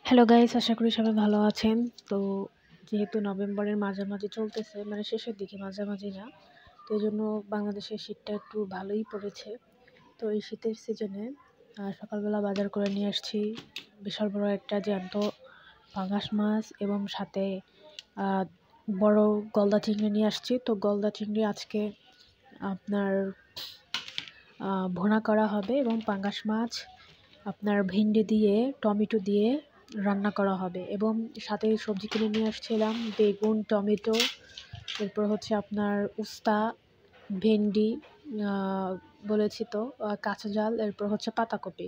Hello guys, আশা করি সবাই ভালো আছেন। তো যেহেতু নভেম্বরের মাঝামাঝি চলতেছে, মানে শেষের দিকে, মাঝামাঝি না, তো এই জন্য বাংলাদেশের শীতটা একটু ভালোই পড়েছে। তো এই শীতের সিজনে সকালবেলা বাজার করে নিয়ে আসছি বিশাল বড় একটা জ্যান্ত পাঙাশ মাছ এবং সাথে বড় গলদা চিংড়ি নিয়ে আসছি। তো গলদা চিংড়ি আজকে আপনার ভুনা করা হবে এবং পাঙাশ মাছ আপনার ভেন্ডি দিয়ে টমেটো দিয়ে রান্না করা হবে এবং সাথে সবজি কিনে নিয়ে আসছিলাম বেগুন, টমেটো, এরপর হচ্ছে আপনার উস্তা, ভেন্ডি বলেছি তো, কাঁচা জাল, এরপর হচ্ছে পাতাকপি।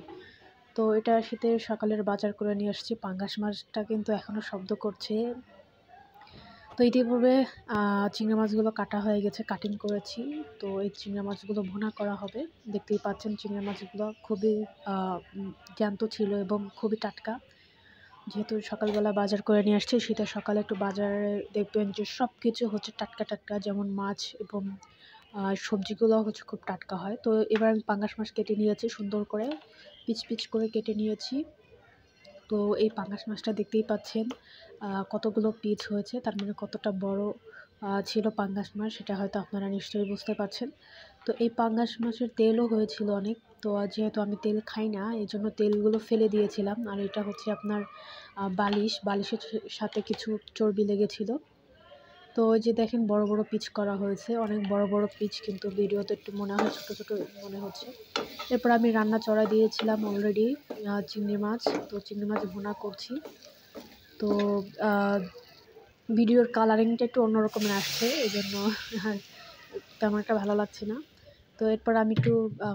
তো এটা শীতের সকালের বাজার করে নিয়ে আসছি। পাঙ্গাস মাছটা কিন্তু এখনও শব্দ করছে। তো ইতিপূর্বে চিংড়ি মাছগুলো কাটা হয়ে গেছে, কাটিং করেছি। তো এই চিংড়ি মাছগুলো ভুনা করা হবে। দেখতেই পাচ্ছেন চিংড়ি মাছগুলো খুবই জ্যান্ত ছিল এবং খুবই টাটকা। যেহেতু সকালবেলা বাজার করে নিয়ে আসছি, শীতের সকালে একটু বাজারে দেখবেন যে সব কিছু হচ্ছে টাটকা টাটকা, যেমন মাছ এবং সবজিগুলো হচ্ছে খুব টাটকা হয়। তো এবার আমি পাঙ্গাস মাছ কেটে নিয়েছি, সুন্দর করে পিচ পিচ করে কেটে নিয়েছি। তো এই পাঙ্গাস মাছটা দেখতেই পাচ্ছেন কতগুলো পিচ হয়েছে, তার মানে কতটা বড় ছিল পাঙ্গাস মাছ, সেটা হয়তো আপনারা নিশ্চয়ই বুঝতে পারছেন। তো এই পাঙ্গাস মাছের তেলও হয়েছিল অনেক। তো যেহেতু আমি তেল খাই না, এই জন্য তেলগুলো ফেলে দিয়েছিলাম। আর এটা হচ্ছে আপনার বালিশের সাথে কিছু চর্বি লেগেছিল। তো ওই যে দেখেন বড় বড় পিচ করা হয়েছে, অনেক বড় বড় পিচ, কিন্তু ভিডিওতে একটু মনে হয় ছোটো ছোটো মনে হচ্ছে। এরপর আমি রান্না চড়া দিয়েছিলাম অলরেডি চিংড়ি মাছ। তো চিংড়ি মাছ ভুনা করছি। তো ভিডিওর কালারিংটা একটু অন্যরকমের আসছে, এই জন্য তেমন একটা ভালো লাগছে না। তো এরপর আমি একটু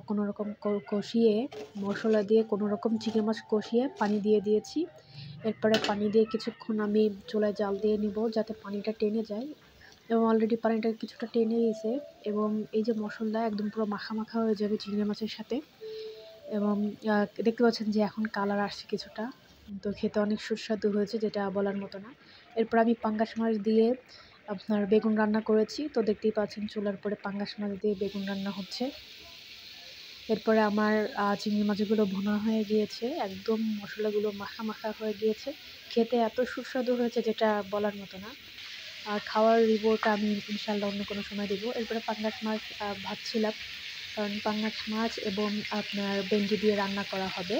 কোনোরকম কষিয়ে মশলা দিয়ে কোনোরকম চিংড়ি মাছ কষিয়ে পানি দিয়ে দিয়েছি। এরপরে পানি দিয়ে কিছুক্ষণ আমি চুলায় জাল দিয়ে নিব যাতে পানিটা টেনে যায়, এবং অলরেডি পানিটা কিছুটা টেনে গেছে। এবং এই যে মশলা একদম পুরো মাখা মাখা হয়ে যাবে চিংড়ি মাছের সাথে। এবং দেখতে পাচ্ছেন যে এখন কালার আসছে কিছুটা। তো খেতে অনেক সুস্বাদু হয়েছে, যেটা বলার মতো না। এরপর আমি পাঙ্গাস মাছ দিয়ে আপনার বেগুন রান্না করেছি। তো দেখতেই পাচ্ছেন চুলার পরে পাঙ্গাস মাছ দিয়ে বেগুন রান্না হচ্ছে। এরপরে আমার চিংড়ি মাছগুলো ভুনা হয়ে গিয়েছে, একদম মশলাগুলো মাখা মাখা হয়ে গিয়েছে। খেতে এত সুস্বাদু হয়েছে যেটা বলার মতো না। আর খাওয়ার রিপোর্ট আমি ইনশাল্লাহ অন্য কোনো সময় দেবো। এরপরে পাঙ্গাস মাছ ভাজছিলাম, কারণ পাঙ্গাস মাছ এবং আপনার ভেন্ডি দিয়ে রান্না করা হবে,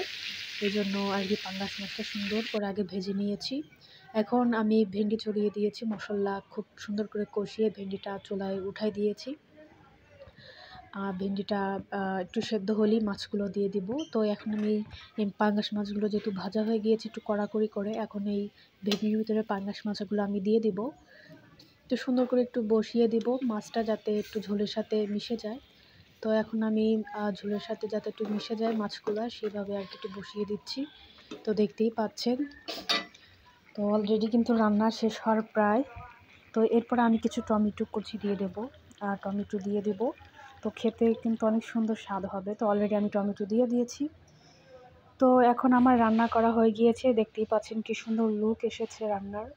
এই জন্য আর কি পাঙ্গাস মাছটা সুন্দর করে আগে ভেজে নিয়েছি। এখন আমি ভেন্ডি ছড়িয়ে দিয়েছি, মশলা খুব সুন্দর করে কষিয়ে ভেন্ডিটা চুলায় উঠাই দিয়েছি। ভেন্ডিটা একটু সেদ্ধ হলেই মাছগুলো দিয়ে দিব। তো এখন আমি এই পাঙ্গাস মাছগুলো যেহেতু ভাজা হয়ে গিয়েছে একটু কড়াকড়ি করে, এখন এই ভেন্ডির ভিতরে পাঙ্গাস মাছগুলো আমি দিয়ে দিব। তো সুন্দর করে একটু বসিয়ে দিব মাছটা, যাতে একটু ঝোলের সাথে মিশে যায়। তো এখন আমি ঝোলের সাথে যাতে একটু মিশে যায় মাছগুলো, সেভাবে আর কি একটু বসিয়ে দিচ্ছি। তো দেখতেই পাচ্ছেন, তো অলরেডি কিন্তু রান্না শেষ হওয়ার প্রায়। তো এরপরে আমি কিছু টমেটো কুচি দিয়ে দেবো, আর টমেটো দিয়ে দেবো। তো খেতে কিন্তু অনেক সুন্দর স্বাদ হবে। তো অলরেডি আমি টমেটো দিয়ে দিয়েছি। তো এখন আমার রান্না করা হয়ে গিয়েছে, দেখতেই পাচ্ছেন কি সুন্দর লুক এসেছে রান্নার।